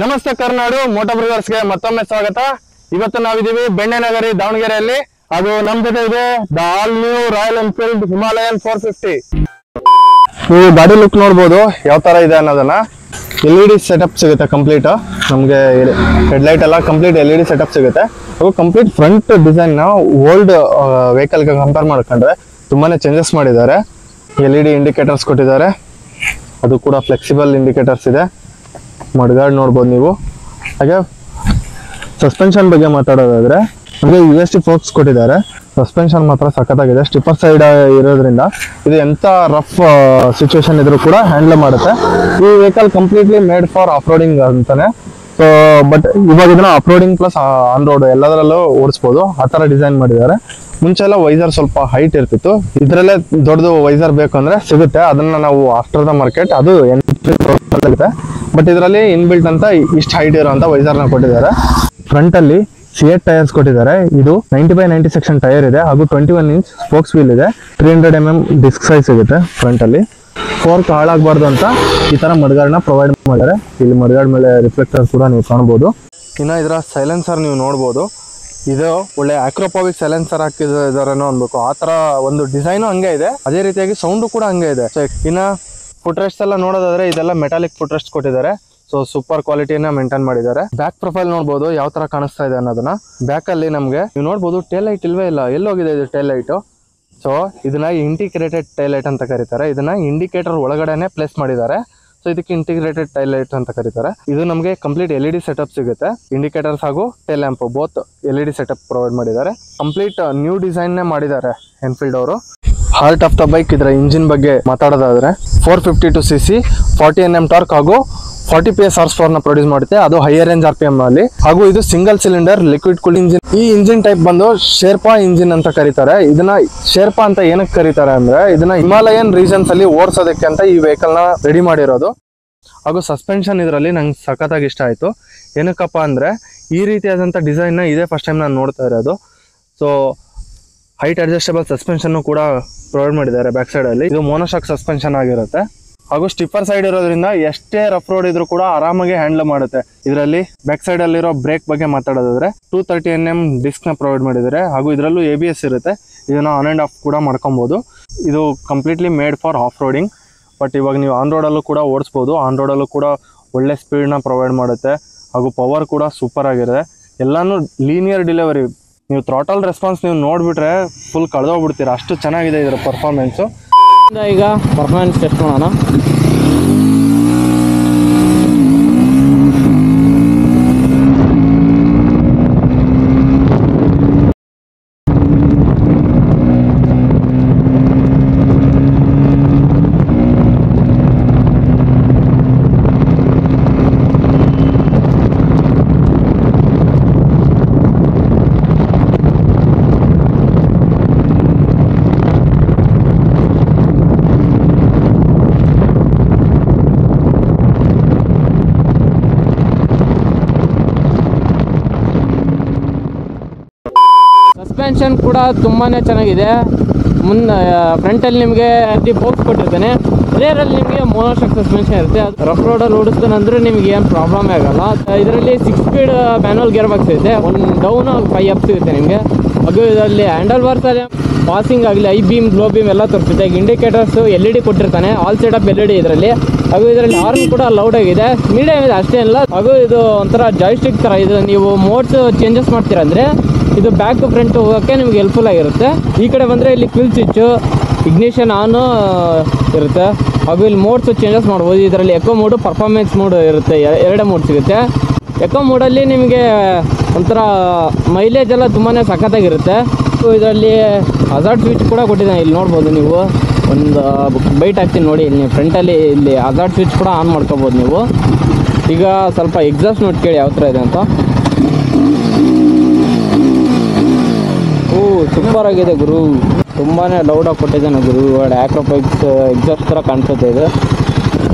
ನಮಸ್ತೆ ಕರ್ನಾಡು ಮೋಟೋ ಬ್ರದರ್ಸ್ಗೆ ಮತ್ತೊಮ್ಮೆ ಸ್ವಾಗತ. ಇವತ್ತು ನಾವಿದೀವಿ ಬೆಣ್ಣೆನಗರಿ ದಾವಣಗೆರೆಯಲ್ಲಿ. ಅದು ನಮ್ ಜೊತೆ ಇದೆ the all new royal Enfield Himalayan 450. ನೀವು ಗಾಡಿ ಲುಕ್ ನೋಡ್ಬೋದು ಯಾವ ತರ ಇದೆ ಅನ್ನೋದನ್ನ. LED ಸೆಟಪ್ ಸಿಗುತ್ತೆ ಕಂಪ್ಲೀಟ್. ನಮ್ಗೆ ಹೆಡ್ಲೈಟ್ ಎಲ್ಲ ಕಂಪ್ಲೀಟ್ LED ಸೆಟಪ್ ಸಿಗುತ್ತೆ. ಅದು ಕಂಪ್ಲೀಟ್ ಫ್ರಂಟ್ ಡಿಸೈನ್ ನ ಓಲ್ಡ್ ವೆಹಿಕಲ್ ಗೆ ಕಂಪೇರ್ ಮಾಡ್ಕೊಂಡ್ರೆ ತುಂಬಾನೇ ಚೇಂಜಸ್ ಮಾಡಿದ್ದಾರೆ. LED ಇಂಡಿಕೇಟರ್ಸ್ ಕೊಟ್ಟಿದ್ದಾರೆ, ಅದು ಕೂಡ ಫ್ಲೆಕ್ಸಿಬಲ್ ಇಂಡಿಕೇಟರ್ಸ್ ಇದೆ. ಮಡ್ಗಾಡ್ ನೋಡ್ಬೋದು ನೀವು. ಹಾಗೆ ಸಸ್ಪೆನ್ಷನ್ ಬಗ್ಗೆ ಮಾತಾಡೋದಾದ್ರೆ ನಮಗೆ UST ಫೋಕ್ಸ್ ಕೊಟ್ಟಿದ್ದಾರೆ. ಸಸ್ಪೆನ್ಷನ್ ಮಾತ್ರ ಸಖತ್ತಾಗಿದೆ. ಸ್ಟಿಪ್ಪರ್ ಸೈಡ್ ಇರೋದ್ರಿಂದ ಇದು ಎಂತ ರಫ್ ಸಿಚುವೇಶನ್ ಇದ್ರೂ ಕೂಡ ಹ್ಯಾಂಡಲ್ ಮಾಡುತ್ತೆ. ಈ vehicle completely made for off roading ಅಂತಾನೆ. ಸೊ ಬಟ್ ಇವಾಗ ಇದನ್ನ off roading plus on road ಎಲ್ಲದರಲ್ಲೂ ಓಡಿಸ್ಬೋದು, ಆ ತರ ಡಿಸೈನ್ ಮಾಡಿದ್ದಾರೆ. ಮುಂಚೆ ಎಲ್ಲ ವೈಸರ್ ಸ್ವಲ್ಪ ಹೈಟ್ ಇರ್ತಿತ್ತು, ಇದ್ರಲ್ಲೇ ದೊಡ್ಡದು ವೈಸರ್ ಬೇಕು ಅಂದ್ರೆ ಸಿಗುತ್ತೆ. ಅದನ್ನ ನಾವು ಆಫ್ಟರ್ ದ ಮಾರ್ಕೆಟ್ ಅದು ಸಿಗುತ್ತೆ. ಬಟ್ ಇದರಲ್ಲಿ ಇನ್ಬಿಲ್ಟ್ ಅಂತ ಇಷ್ಟು ಹೈಟ್ ಇರುವಂತ ವೈಸರ್ ನ ಕೊಟ್ಟಿದ್ದಾರೆ. ಫ್ರಂಟ್ ಅಲ್ಲಿ C8 ಟೈರ್ಸ್ ಕೊಟ್ಟಿದ್ದಾರೆ. ಇದು 90/90 ಸೆಕ್ಷನ್ ಟೈರ್ ಇದೆ ಹಾಗೂ 21 ಇಂಚ್ ಸ್ಪೋಕ್ಸ್ ವೀಲ್ ಇದೆ. 300 mm ಡಿಸ್ಕ್ ಸೈಜ್ ಸಿಗುತ್ತೆ ಫ್ರಂಟ್ ಅಲ್ಲಿ. ಫೋರ್ಕ್ ಹಾಳಾಗಬಾರ್ದು ಅಂತ ಈ ತರ ಮಡ್ಗಾಡ್ನ ಪ್ರೊವೈಡ್ ಮಾಡಿದ್ದಾರೆ. ಇಲ್ಲಿ ಮಡ್ಗಾಡ್ ಮೇಲೆ ರಿಫ್ಲೆಕ್ಟರ್ ಕೂಡ ನೀವು ಕಾಣಬಹುದು. ಇನ್ನು ಇದರ ಸೈಲೆನ್ಸರ್ ನೀವು ನೋಡ್ಬೋದು. ಇದು ಒಳ್ಳೆ ಆಕ್ರೋಪಾವಿಕ್ ಸೈಲೆನ್ಸರ್ ಹಾಕಿದಾರೇನೋ ಅನ್ಬೇಕು, ಆ ತರ ಒಂದು ಡಿಸೈನು ಹಂಗೆ ಇದೆ. ಅದೇ ರೀತಿಯಾಗಿ ಸೌಂಡು ಕೂಡ ಹಂಗೆ ಇದೆ. ಇನ್ನ ಫುಟ್ ರೆಸ್ಟ್ ಎಲ್ಲ ನೋಡೋದಾದ್ರೆ ಇದೆಲ್ಲ ಮೆಟಾಲಿಕ್ ಫುಟ್ ರೆಸ್ಟ್ ಕೊಟ್ಟಿದ್ದಾರೆ. ಸೊ ಸೂಪರ್ ಕ್ವಾಲಿಟಿನ ಮೇಂಟೈನ್ ಮಾಡಿದ್ದಾರೆ. ಬ್ಯಾಕ್ ಪ್ರೊಫೈಲ್ ನೋಡ್ಬೋದು ಯಾವ ತರ ಕಾಣಿಸ್ತಾ ಇದೆ ಅನ್ನೋದನ್ನ. ಬ್ಯಾಕ್ ಅಲ್ಲಿ ನಮ್ಗೆ ನೀವು ನೋಡ್ಬೋದು ಟೇಲ್ ಲೈಟ್ ಇಲ್ವೇ ಇಲ್ಲ, ಎಲ್ಲೋಗಿದೆ ಇದು ಟೇಲ್ ಲೈಟ್. ಸೊ ಇದನ್ನ ಇಂಟಿಗ್ರೇಟೆಡ್ ಟೈಲ್ ಲೈಟ್ ಅಂತ ಕರೀತಾರೆ. ಇದನ್ನ ಇಂಡಿಕೇಟರ್ ಒಳಗಡೆನೆ ಪ್ಲೇಸ್ ಮಾಡಿದ್ದಾರೆ. ಸೊ ಇದಕ್ಕೆ ಇಂಟಿಗ್ರೇಟೆಡ್ ಟೈಲ್ ಲೈಟ್ ಅಂತ ಕರೀತಾರೆ. ಇದು ನಮಗೆ ಕಂಪ್ಲೀಟ್ LED ಸೆಟಪ್ ಸಿಗುತ್ತೆ. ಇಂಡಿಕೇಟರ್ಸ್ ಹಾಗೂ tail lamp both LED setup provide ಮಾಡಿದ್ದಾರೆ. ಕಂಪ್ಲೀಟ್ ನ್ಯೂ ಡಿಸೈನ್ ನೇ ಮಾಡಿದ್ದಾರೆ ಎನ್ಫೀಲ್ಡ್ ಅವರು. ಹಾರ್ಟ್ ಆಫ್ ದ ಬೈಕ್ ಇದರ ಇಂಜಿನ್ ಬಗ್ಗೆ ಮಾತಾಡೋದಾದ್ರೆ 452cc 40 Nm ಟಾರ್ಕ್ ಹಾಗೂ 40 PS ಹಾರ್ಸ್ ಪವರ್ ನ ಪ್ರೊಡ್ಯೂಸ್ ಮಾಡುತ್ತೆ. ಅದು ಹೈಯರ್ ರೇಂಜ್ RPM ಅಲ್ಲಿ. ಹಾಗೂ ಇದು single cylinder liquid cool engine. ಈ ಇಂಜಿನ್ ಟೈಪ್ ಬಂದು ಶೇರ್ಪಾ ಇಂಜಿನ್ ಅಂತ ಕರೀತಾರೆ. ಇದನ್ನ ಶೇರ್ಪಾ ಅಂತ ಏನಕ್ಕೆ ಕರೀತಾರೆ ಅಂದ್ರೆ ಇದನ್ನ ಹಿಮಾಲಯನ್ ರೀಜನ್ಸ್ ಅಲ್ಲಿ ಓಡಿಸೋದಕ್ಕೆ ಅಂತ ಈ ವೆಹಿಕಲ್ ನ ರೆಡಿ ಮಾಡಿರೋದು. ಹಾಗೂ ಸಸ್ಪೆನ್ಷನ್ ಇದರಲ್ಲಿ ನಂಗೆ ಸಖತ್ತಾಗಿ ಇಷ್ಟ ಆಯ್ತು. ಏನಕ್ಕಪ್ಪ ಅಂದ್ರೆ ಈ ರೀತಿಯಾದಂಥ ಡಿಸೈನ್ ನ ಇದೇ ಫಸ್ಟ್ ಟೈಮ್ ನಾನು ನೋಡ್ತಾ ಇರೋದು. ಸೊ ಹೈಟ್ ಅಡ್ಜಸ್ಟಬಲ್ ಸಸ್ಪೆನ್ಷನ್ ಕೂಡ ಪ್ರೊವೈಡ್ ಮಾಡಿದ್ದಾರೆ ಬ್ಯಾಕ್ ಸೈಡ್ ಅಲ್ಲಿ. ಇದು ಮೋನೋಶಾಕ್ ಸಸ್ಪೆನ್ಷನ್ ಆಗಿರುತ್ತೆ. ಹಾಗೂ ಸ್ಟಿಪ್ಪರ್ ಸೈಡ್ ಇರೋದ್ರಿಂದ ಎಷ್ಟೇ ರಫ್ ರೋಡ್ ಇದ್ರೂ ಕೂಡ ಆರಾಮಾಗಿ ಹ್ಯಾಂಡಲ್ ಮಾಡುತ್ತೆ. ಇದರಲ್ಲಿ ಬ್ಯಾಕ್ ಸೈಡ್ ಅಲ್ಲಿರೋ ಬ್ರೇಕ್ ಬಗ್ಗೆ ಮಾತಾಡೋದಾದ್ರೆ 230 mm ಡಿಸ್ಕ್ ನ ಪ್ರೊವೈಡ್ ಮಾಡಿದ್ದಾರೆ. ಹಾಗೂ ಇದರಲ್ಲೂ ABS ಇರುತ್ತೆ. ಇದನ್ನ ಆನ್ ಅಂಡ್ ಆಫ್ ಕೂಡ ಮಾಡ್ಕೊಬಹುದು. ಇದು completely made for off roading. But ಇವಾಗ ನೀವು ಆನ್ ರೋಡ್ ಅಲ್ಲೂ ಕೂಡ ಓಡಿಸ್ಬೋದು. ಆನ್ ರೋಡ್ ಅಲ್ಲೂ ಕೂಡ ಒಳ್ಳೆ ಸ್ಪೀಡ್ ನ ಪ್ರೊವೈಡ್ ಮಾಡುತ್ತೆ. ಹಾಗೂ ಪವರ್ ಕೂಡ ಸೂಪರ್ ಆಗಿದೆ. ಎಲ್ಲಾನು ಲೀನಿಯರ್ ಡೆಲಿವರಿ. ನೀವು ಥ್ರಾಟಲ್ ರೆಸ್ಪಾನ್ಸ್ ನೀವು ನೋಡ್ಬಿಟ್ರೆ ಫುಲ್ ಕಳೆದೋಗ್ಬಿಡ್ತೀರಾ, ಅಷ್ಟು ಚೆನ್ನಾಗಿದೆ ಇದರ ಪರ್ಫಾರ್ಮೆನ್ಸು. ಈಗ ಪರ್ಫಾರ್ಮೆನ್ಸ್ ಟೆಸ್ಟ್ ಮಾಡೋಣ. ಸಸ್ಪೆನ್ಷನ್ ಕೂಡ ತುಂಬಾ ಚೆನ್ನಾಗಿದೆ. ಮುಂದೆ ಫ್ರಂಟಲ್ಲಿ ನಿಮಗೆ ಫೋಕ್ಸ್ ಕೊಟ್ಟಿರ್ತಾನೆ, ರೇರಲ್ಲಿ ನಿಮಗೆ ಮೋನೋಶಾಕ್ ಸಸ್ಪೆನ್ಷನ್ ಇರುತ್ತೆ. ಅದು ರಫ್ ರೋಡಲ್ಲಿ ಓಡಿಸ್ತಾನಂದ್ರೆ ನಿಮ್ಗೆ ಏನು ಪ್ರಾಬ್ಲಮ್ ಆಗಲ್ಲ. ಇದರಲ್ಲಿ 6 ಸ್ಪೀಡ್ ಮ್ಯಾನುವಲ್ ಗೇರ್ ಬಾಕ್ಸ್ ಇದೆ. 1 ಡೌನ್ 5 ಅಪ್ ಸಿಗುತ್ತೆ ನಿಮಗೆ. ಹಾಗೂ ಇದರಲ್ಲಿ ಹ್ಯಾಂಡಲ್ ಬಾರ್ಸ್ ಪಾಸಿಂಗ್ ಆಗಲಿ ಐ ಬೀಮ್ ಗ್ಲೋ ಬೀಮ್ ಎಲ್ಲ ತೋರಿಸುತ್ತೆ. ಇಂಡಿಕೇಟರ್ಸ್ LED ಕೊಟ್ಟಿರ್ತಾನೆ, ಆಲ್ ಸೆಟಪ್ LED ಇದರಲ್ಲಿ. ಹಾಗೂ ಇದರಲ್ಲಿ ಹಾರ್ನ್ ಕೂಡ ಲೌಡ್ ಆಗಿದೆ, ಮೀಡಿಯಮ್ ಇದೆ ಅಷ್ಟೇ ಇಲ್ಲ. ಹಾಗೂ ಇದು ಒಂಥರ ಜಾಯ್ಸ್ಟಿಕ್ ಥರ. ಇದು ನೀವು ಮೋಡ್ಸ್ ಚೇಂಜಸ್ ಮಾಡ್ತೀರಂದ್ರೆ ಇದು ಬ್ಯಾಕ್ ಟು ಫ್ರಂಟ್ ಹೋಗೋಕ್ಕೆ ನಿಮ್ಗೆ ಹೆಲ್ಪ್ಫುಲ್ ಆಗಿರುತ್ತೆ. ಈ ಕಡೆ ಬಂದರೆ ಇಲ್ಲಿ ಕ್ವಿಲ್ ಸ್ವಿಚ್ಚು, ಇಗ್ನಿಷನ್ ಆನು ಇರುತ್ತೆ. ಹಾಗೂ ಇಲ್ಲಿ ಮೋಡ್ಸ್ ಚೇಂಜಸ್ ಮಾಡ್ಬೋದು. ಇದರಲ್ಲಿ ಎಕೋ ಮೋಡು, ಪರ್ಫಾರ್ಮೆನ್ಸ್ ಮೋಡ್ ಇರುತ್ತೆ. 2 ಮೋಡ್ ಸಿಗುತ್ತೆ. ಎಕೋ ಮೋಡಲ್ಲಿ ನಿಮಗೆ ಒಂಥರ ಮೈಲೇಜ್ ಎಲ್ಲ ತುಂಬಾ ಸಖತ್ತಾಗಿರುತ್ತೆ. ಇದರಲ್ಲಿ ಹಜಾರ್ಡ್ ಸ್ವಿಚ್ ಕೂಡ ಕೊಟ್ಟಿದ್ದಾನೆ, ಇಲ್ಲಿ ನೋಡ್ಬೋದು ನೀವು. ಒಂದು ಬೈಟ್ ಹಾಕ್ತೀನಿ ನೋಡಿ ಇಲ್ಲಿ ಫ್ರಂಟಲ್ಲಿ. ಇಲ್ಲಿ ಹಜಾರ್ಡ್ ಸ್ವಿಚ್ ಕೂಡ ಆನ್ ಮಾಡ್ಕೋಬೋದು ನೀವು. ಈಗ ಸ್ವಲ್ಪ ಎಕ್ಸಾಸ್ಟ್ ನೋಟ್ ಕೇಳಿ ಯಾವ ಥರ ಇದೆ ಅಂತ. ಸೂಪರ್ ಆಗಿದೆ ಗುರು, ತುಂಬಾ ಲೌಡಾಗಿ ಕೊಟ್ಟಿದ್ದಾನೆ ಗುರು. ಆಕ್ರೋಪೈಕ್ಸ್ ಎಕ್ಸಾಸ್ಟ್ ಥರ ಕಾಣಿಸುತ್ತೆ ಇದು.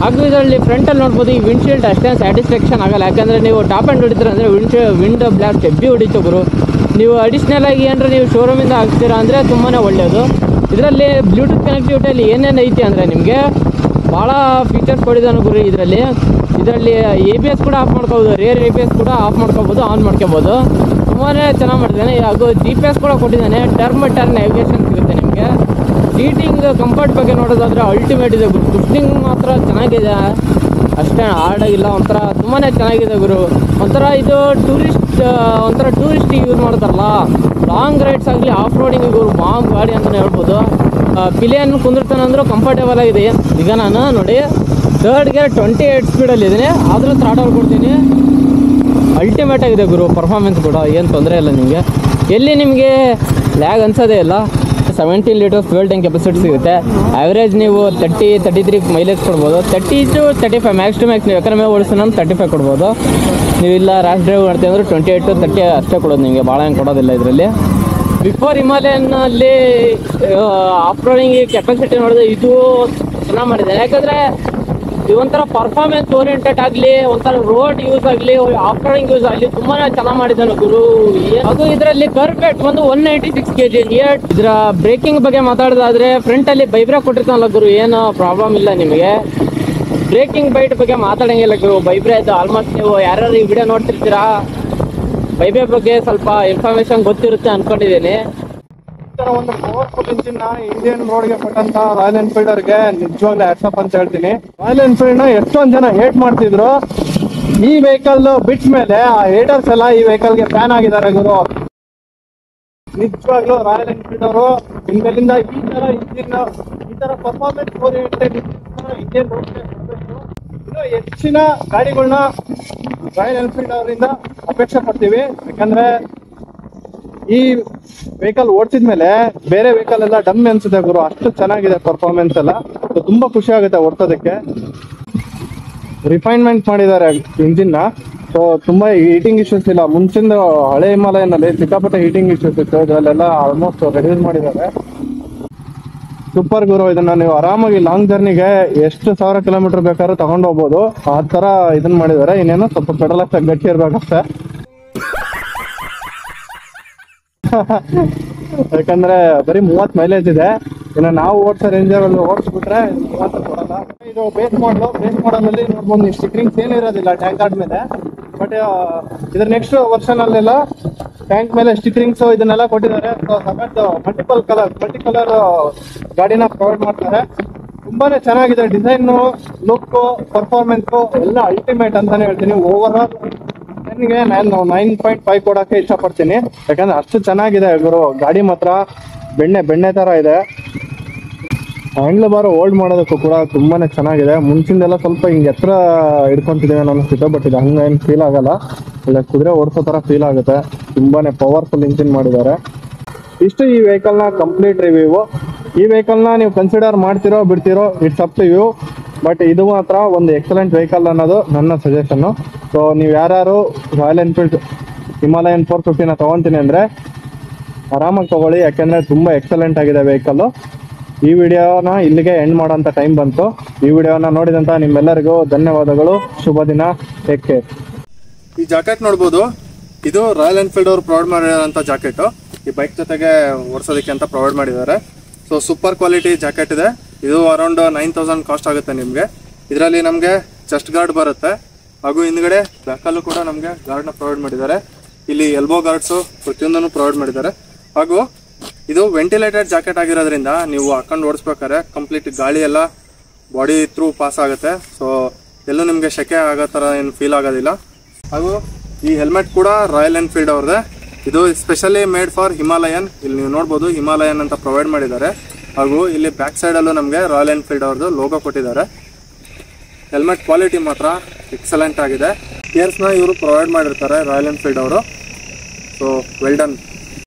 ಹಾಗೂ ಇದರಲ್ಲಿ ಫ್ರಂಟಲ್ಲಿ ನೋಡ್ಬೋದು ಈ ವಿಂಡ್ಶೀಲ್ಡ್ ಅಷ್ಟೇ ಸ್ಯಾಟಿಸ್ಫ್ಯಾಕ್ಷನ್ ಆಗಲ್ಲ. ಯಾಕಂದರೆ ನೀವು ಟಾಪ್ ಆ್ಯಂಡ್ ಹೊಡಿತೀರ ಅಂದರೆ ವಿಂಡ್ ಬ್ಲಾಸ್ಟ್ ಹೆಬ್ಬಿ ಹೊಡಿತು ಗುರು. ನೀವು ಅಡಿಷ್ನಲ್ ಆಗಿ ಏನಾರ ನೀವು ಶೋರೂಮಿಂದ ಹಾಕ್ತೀರಾ ಅಂದರೆ ತುಂಬಾ ಒಳ್ಳೆಯದು. ಇದರಲ್ಲಿ ಬ್ಲೂಟೂತ್ ಕನೆಕ್ಟಿವಿಟಿಯಲ್ಲಿ ಏನೇನು ಐತಿ ಅಂದರೆ ನಿಮಗೆ ಭಾಳ ಫೀಚರ್ಸ್ ಕೊಡಿದಾನು ಗುರು ಇದರಲ್ಲಿ. ಇದರಲ್ಲಿ ABS ಕೂಡ ಆಫ್ ಮಾಡ್ಕೋಬೋದು, ರೇರ್ ABS ಕೂಡ ಆಫ್ ಮಾಡ್ಕೋಬೋದು, ಆನ್ ಮಾಡ್ಕೋಬೋದು. ತುಂಬಾ ಚೆನ್ನಾಗಿ ಮಾಡಿದ್ದಾನೆ. ಹಾಗೂ GPS ಕೂಡ ಕೊಟ್ಟಿದ್ದಾನೆ. ಟರ್ನ್ ನ್ಯಾವಿಗೇಷನ್ ಸಿಗುತ್ತೆ ನಿಮಗೆ. ಸೀಟಿಂಗ್ ಕಂಫರ್ಟ್ ಬಗ್ಗೆ ನೋಡೋದಾದ್ರೆ ಅಲ್ಟಿಮೇಟ್ ಇದೆ ಗುರು. ಕುಷನಿಂಗ್ ಮಾತ್ರ ಚೆನ್ನಾಗಿದೆ, ಅಷ್ಟೇ ಹಾರ್ಡಾಗಿಲ್ಲ. ಒಂಥರ ತುಂಬಾ ಚೆನ್ನಾಗಿದೆ ಗುರು. ಒಂಥರ ಇದು ಟೂರಿಸ್ಟಿಗೆ ಯೂಸ್ ಮಾಡ್ತಾರಲ್ಲ, ಲಾಂಗ್ ರೈಡ್ಸ್ ಆಗಲಿ ಆಫ್ ರೋಡಿಂಗ್ ಗುರು ಬಾಂಬ್ ಗಾಡಿ ಅಂತಲೇ ಹೇಳ್ಬೋದು. ಪಿಲಿಯನ್ ಕುಂದಿರ್ತಾನೆ ಅಂದರೂ ಕಂಫರ್ಟೇಬಲ್ ಆಗಿದೆ. ಈಗ ನಾನು ನೋಡಿ 3rd ಗೇರ್ 28 ಸ್ಪೀಡಲ್ಲಿ ಇದ್ದೀನಿ, ಆದರೂ ಥ್ರಾಟಲ್ ಕೊಡ್ತೀನಿ. ಅಲ್ಟಿಮೇಟ್ ಆಗಿದೆ ಗುರು ಪರ್ಫಾರ್ಮೆನ್ಸ್ ಕೂಡ, ಏನು ತೊಂದರೆ ಇಲ್ಲ ನಿಮಗೆ. ಎಲ್ಲಿ ನಿಮಗೆ ಲ್ಯಾಗ್ ಅನ್ಸೋದೇ ಇಲ್ಲ. 17 ಲೀಟರ್ಸ್ ಫ್ಯೂಲ್ ಟ್ಯಾಂಕ್ ಕೆಪಾಸಿಟಿ ಸಿಗುತ್ತೆ. ಆ್ಯಾವ್ರೇಜ್ ನೀವು 30-33 ಮೈಲೇಜ್ ಕೊಡ್ಬೋದು. 30 to 35 ಮ್ಯಾಕ್ಸ್ ಟು ಮ್ಯಾಕ್ಸ್ ನೀವು ಎಕರೆ ಮೇಲೆ ಓಡಿಸೋಣ 35 ಕೊಡ್ಬೋದು. ನೀವು ಇಲ್ಲ ರ್ಯಾಶ್ ಡ್ರೈವ್ ಮಾಡ್ತೀವಿ ಅಂದರೆ 28 to 30 ಅಷ್ಟೇ ಕೊಡೋದು ನಿಮಗೆ, ಭಾಳ ಏನು ಕೊಡೋದಿಲ್ಲ ಇದರಲ್ಲಿ. ಬಿಫೋರ್ ಹಿಮಾಲಯನ್ನಲ್ಲಿ ಆಫ್ ರೋಡಿಂಗ್ ಕೆಪಾಸಿಟಿ ನೋಡಿದ್ರೆ ಇದು ಚೆನ್ನಾಗಿ ಮಾಡಿದೆ. ಯಾಕಂದರೆ ಒಂಥರ ಪರ್ಫಾರ್ಮೆನ್ಸ್ ಓರಿಯೆಂಟೆಡ್ ಆಗಲಿ, ಒಂಥರ ರೋಡ್ ಯೂಸ್ ಆಗಲಿ, ಆಫ್ ರೋಡಿಂಗ್ ಯೂಸ್ ಆಗಲಿ ತುಂಬಾ ಚೆನ್ನಾಗಿ ಮಾಡಿದ್ದಾನೆ ಗುರು. ಅದು ಇದರಲ್ಲಿ ಕರ್ವೇಟ್ ಒಂದು 196 kg. ಇದರ ಬ್ರೇಕಿಂಗ್ ಬಗ್ಗೆ ಮಾತಾಡೋದಾದ್ರೆ ಫ್ರಂಟಲ್ಲಿ ಬೈಬ್ರೇಕ್ ಕೊಟ್ಟಿರ್ತಾನಲ್ಲ ಗುರು, ಏನು ಪ್ರಾಬ್ಲಮ್ ಇಲ್ಲ ನಿಮಗೆ. ಬ್ರೇಕಿಂಗ್ ಬೈಟ್ ಬಗ್ಗೆ ಮಾತಾಡಂಗಿಲ್ಲ ಗುರು. ಬೈಬ್ರೇಕ್ ಆಲ್ಮೋಸ್ಟ್ ನೀವು ಯಾರು ಈ ವಿಡಿಯೋ ನೋಡ್ತಿರ್ತೀರಾ, ಬೈಬ್ರೇಕ್ ಬಗ್ಗೆ ಸ್ವಲ್ಪ ಇನ್ಫಾರ್ಮೇಶನ್ ಗೊತ್ತಿರುತ್ತೆ ಅನ್ಕೊಂಡಿದ್ದೀನಿ. ಒಂದು ಪವರ್ಫುಲ್ ಇಂಜಿನ್ ಇಂಡಿಯನ್ ರೋಡ್ಗೆ ಕೊಟ್ಟಂತ ರಾಯಲ್ ಎನ್ಫೀಲ್ಡರ್ಗೆ ನಿಜವಾಗ್ಲೂ ಹ್ಯಾಟ್ಸಪ್ ಅಂತ ಹೇಳ್ತೀನಿ. ರಾಯಲ್ ಎನ್ಫೀಲ್ಡ್ ನ ಎಷ್ಟೊಂದ್ ಜನ ಹೇಟ್ ಮಾಡ್ತಿದ್ರು, ಈ ವೆಹಿಕಲ್ ಬಿಟ್ಟ ಮೇಲೆ ಆ ಹೇಟರ್ಸ್ ಎಲ್ಲ ಈ ವೆಹಿಕಲ್ಗೆ ಫ್ಯಾನ್ ಆಗಿದ್ದಾರೆ ಗುರು. ನಿಜವಾಗ್ಲೂ ರಾಯಲ್ ಎನ್ಫೀಲ್ಡ್ ಅವರು ಇನ್ಮೇಲಿಂದ ಈ ತರ ಪರ್ಫಾರ್ಮೆನ್ಸ್ ಓರಿಯೆಂಟೆಡ್ ಇಂಡಿಯನ್ ರೋಡ್ಗೆ ಕೊಡಬೇಕು. ಇನ್ನು ಹೆಚ್ಚಿನ ಗಾಡಿಗಳನ್ನ ರಾಯಲ್ ಎನ್ಫೀಲ್ಡ್ ಅವರಿಂದ ಅಪೇಕ್ಷೆ ಪಡ್ತೀವಿ. ಯಾಕಂದ್ರೆ ಈ ವೆಹಿಕಲ್ ಓಡಿಸಿದ್ಮೇಲೆ ಬೇರೆ ವೆಹಿಕಲ್ ಎಲ್ಲ ಡಮ್ ಅನ್ಸುತ್ತೆ ಗುರು, ಅಷ್ಟು ಚೆನ್ನಾಗಿದೆ ಪರ್ಫಾರ್ಮೆನ್ಸ್ ಎಲ್ಲ. ತುಂಬಾ ಖುಷಿ ಆಗುತ್ತೆ ಓಡಿಸೋದಕ್ಕೆ. ರಿಫೈನ್ಮೆಂಟ್ ಮಾಡಿದ್ದಾರೆ ಇಂಜಿನ್ ನ, ಸೊ ತುಂಬಾ ಹೀಟಿಂಗ್ ಇಶ್ಯೂಸ್ ಇಲ್ಲ. ಮುಂಚಿನ ಹಳೆ ಹಿಮಾಲಯನಲ್ಲಿ ಸಿಕ್ಕಾಪಟ್ಟೆ ಹೀಟಿಂಗ್ ಇಶ್ಯೂಸ್ ಇತ್ತು, ಇದರಲ್ಲೆಲ್ಲ ಆಲ್ಮೋಸ್ಟ್ ರೆಡ್ಯೂಸ್ ಮಾಡಿದ್ದಾರೆ. ಸೂಪರ್ ಗುರು. ಇದನ್ನ ನೀವು ಆರಾಮಾಗಿ ಲಾಂಗ್ ಜರ್ನಿಗೆ ಎಷ್ಟು 1000 ಕಿಲೋಮೀಟರ್ ಬೇಕಾದ್ರೂ ತಗೊಂಡು ಹೋಗ್ಬೋದು, ಆ ತರ ಇದನ್ನ ಮಾಡಿದ್ದಾರೆ. ಇನ್ನೇನೋ ಸ್ವಲ್ಪ ಪೆಟ್ರೋಲ್ ಅಷ್ಟೇ ಗಟ್ಟಿ ಇರ್ಬೇಕಷ್ಟೇ. ಯಾಕಂದ್ರೆ ಬರೀ 30 ಮೈಲೇಜ್ ಇದೆ. ಇನ್ನು ನಾವು ಓಡಿಸೋ ರೇಂಜರ್ ಅಲ್ಲಿ ಓಡಿಸ್ಬಿಟ್ರೆ 30 ಕೊಡಲ್ಲ. ಇದು ಬೇಸ್ ಮಾಡಲ್ ನೋಡ್ಬೋದು, ಸ್ಟಿಕರಿಂಗ್ಸ್ ಏನಿರೋದಿಲ್ಲ ಟ್ಯಾಂಕ್ ಆದ್ಮೇಲೆ. ಬಟ್ ಇದ್ರ ನೆಕ್ಸ್ಟ್ ವರ್ಷನ್ ಅಲ್ಲೆಲ್ಲ ಟ್ಯಾಂಕ್ ಮೇಲೆ ಸ್ಟಿಕರಿಂಗ್ಸ್ ಇದನ್ನೆಲ್ಲ ಕೊಟ್ಟಿದ್ದಾರೆ. ಮಲ್ಟಿ ಕಲರ್ ಗಾಡಿನ ಪ್ರೊವೈಡ್ ಮಾಡ್ತಾರೆ. ತುಂಬಾನೇ ಚೆನ್ನಾಗಿದೆ ಡಿಸೈನ್, ಲುಕ್, ಪರ್ಫಾರ್ಮೆನ್ಸ್ ಎಲ್ಲ ಅಲ್ಟಿಮೇಟ್ ಅಂತಾನೆ ಹೇಳ್ತೀನಿ. ಓವರ್ ಆಲ್ ನಾನು 9.5 ಕೊಡಕ್ಕೆ ಇಷ್ಟಪಡ್ತೀನಿ. ಯಾಕಂದ್ರೆ ಅಷ್ಟು ಚೆನ್ನಾಗಿದೆ ಗುರು. ಗಾಡಿ ಮಾತ್ರ ಬೆಣ್ಣೆ ತರ ಇದೆ. ಹ್ಯಾಂಡ್ಲ್ ಬಾರ್ ಹೋಲ್ಡ್ ಮಾಡೋದಕ್ಕೂ ಕೂಡ ತುಂಬಾನೇ ಚೆನ್ನಾಗಿದೆ. ಮುಂಚಿಂದೆಲ್ಲ ಸ್ವಲ್ಪ ಹಿಂಗೆ ಎತ್ತರ ಹಿಡ್ಕೊಂತಿದ್ದೇವೆ ಅನಿಸ್ತಿತ್ತು, ಬಟ್ ಇದು ಹಂಗೇನು ಫೀಲ್ ಆಗಲ್ಲ. ಒಳ್ಳೆ ಕುದುರೆ ಓಡಿಸೋ ತರ ಫೀಲ್ ಆಗುತ್ತೆ. ತುಂಬಾನೇ ಪವರ್ಫುಲ್ ಇಂಜಿನ್ ಮಾಡಿದ್ದಾರೆ. ಇಷ್ಟು ಈ ವೆಹಿಕಲ್ನ ಕಂಪ್ಲೀಟ್ ರಿವ್ಯೂ. ಈ ವೆಹಿಕಲ್ನ ನೀವು ಕನ್ಸಿಡರ್ ಮಾಡ್ತಿರೋ ಬಿಡ್ತಿರೋ it's up to you. But ಇದು ಮಾತ್ರ ಒಂದು ಎಕ್ಸಲೆಂಟ್ ವೆಹಿಕಲ್ ಅನ್ನೋದು ನನ್ನ ಸಜೆಷನ್ನು. ಸೊ ನೀವು ಯಾರು ರಾಯಲ್ ಎನ್ಫೀಲ್ಡ್ ಹಿಮಾಲಯನ್ 450ನ ತೊಗೊತೀನಿ ಅಂದರೆ ಆರಾಮಾಗಿ ತೊಗೊಳ್ಳಿ. ಯಾಕೆಂದರೆ ತುಂಬ ಎಕ್ಸಲೆಂಟ್ ಆಗಿದೆ ವೆಹಿಕಲ್ಲು. ಈ ವಿಡಿಯೋನ ಇಲ್ಲಿಗೆ ಎಂಡ್ ಮಾಡೋಂಥ ಟೈಮ್ ಬಂತು. ಈ ವಿಡಿಯೋನ ನೋಡಿದಂಥ ನಿಮ್ಮೆಲ್ಲರಿಗೂ ಧನ್ಯವಾದಗಳು. ಶುಭ ದಿನ. Take care. ಈ ಜಾಕೆಟ್ ನೋಡ್ಬೋದು, ಇದು ರಾಯಲ್ ಎನ್ಫೀಲ್ಡ್ ಅವರು ಪ್ರೊವೈಡ್ ಮಾಡಿರೋಂಥ ಜಾಕೆಟು. ಈ ಬೈಕ್ ಜೊತೆಗೆ ಓಡಿಸೋದಕ್ಕೆ ಅಂತ ಪ್ರೊವೈಡ್ ಮಾಡಿದ್ದಾರೆ. ಸೊ ಸೂಪರ್ ಕ್ವಾಲಿಟಿ ಜಾಕೆಟ್ ಇದೆ. ಇದು ಅರೌಂಡ್ 9000 ಕಾಸ್ಟ್ ಆಗುತ್ತೆ ನಿಮಗೆ. ಇದರಲ್ಲಿ ನಮಗೆ ಚೆಸ್ಟ್ ಗಾರ್ಡ್ ಬರುತ್ತೆ, ಹಾಗೂ ಹಿಂದ್ಗಡೆ ಬ್ಯಾಕಲ್ಲೂ ಕೂಡ ನಮಗೆ ಗಾರ್ಡ್ನ ಪ್ರೊವೈಡ್ ಮಾಡಿದ್ದಾರೆ. ಇಲ್ಲಿ ಎಲ್ಬೋ ಗಾರ್ಡ್ಸು ಪ್ರತಿಯೊಂದನ್ನು ಪ್ರೊವೈಡ್ ಮಾಡಿದ್ದಾರೆ. ಹಾಗೂ ಇದು ವೆಂಟಿಲೇಟೆಡ್ ಜಾಕೆಟ್ ಆಗಿರೋದ್ರಿಂದ ನೀವು ಹಾಕೊಂಡು ಓಡಿಸ್ಬೇಕಾದ್ರೆ ಕಂಪ್ಲೀಟ್ ಗಾಳಿ ಎಲ್ಲ ಬಾಡಿ ಥ್ರೂ ಪಾಸ್ ಆಗುತ್ತೆ. ಸೊ ಎಲ್ಲೂ ನಿಮಗೆ ಸೆಕೆ ಆಗೋ ಥರ ಏನು ಫೀಲ್ ಆಗೋದಿಲ್ಲ. ಹಾಗೂ ಈ ಹೆಲ್ಮೆಟ್ ಕೂಡ ರಾಯಲ್ ಎನ್ಫೀಲ್ಡ್ ಅವ್ರದ್ದೇ. ಇದು ಸ್ಪೆಷಲಿ ಮೇಡ್ ಫಾರ್ ಹಿಮಾಲಯನ್. ಇಲ್ಲಿ ನೀವು ನೋಡ್ಬೋದು ಹಿಮಾಲಯನ್ ಅಂತ ಪ್ರೊವೈಡ್ ಮಾಡಿದ್ದಾರೆ. ಹಾಗೂ ಇಲ್ಲಿ ಬ್ಯಾಕ್ ಸೈಡಲ್ಲೂ ನಮಗೆ ರಾಯಲ್ ಎನ್ಫೀಲ್ಡ್ ಅವ್ರದ್ದು ಲೋಗೋ ಕೊಟ್ಟಿದ್ದಾರೆ. ಹೆಲ್ಮೆಟ್ ಕ್ವಾಲಿಟಿ ಮಾತ್ರ ಎಕ್ಸಲೆಂಟ್ ಆಗಿದೆ. ಗೇರ್ಸ್ನ ಇವರು ಪ್ರೊವೈಡ್ ಮಾಡಿರ್ತಾರೆ ರಾಯಲ್ ಎನ್ಫೀಲ್ಡ್ ಅವರು. So well done.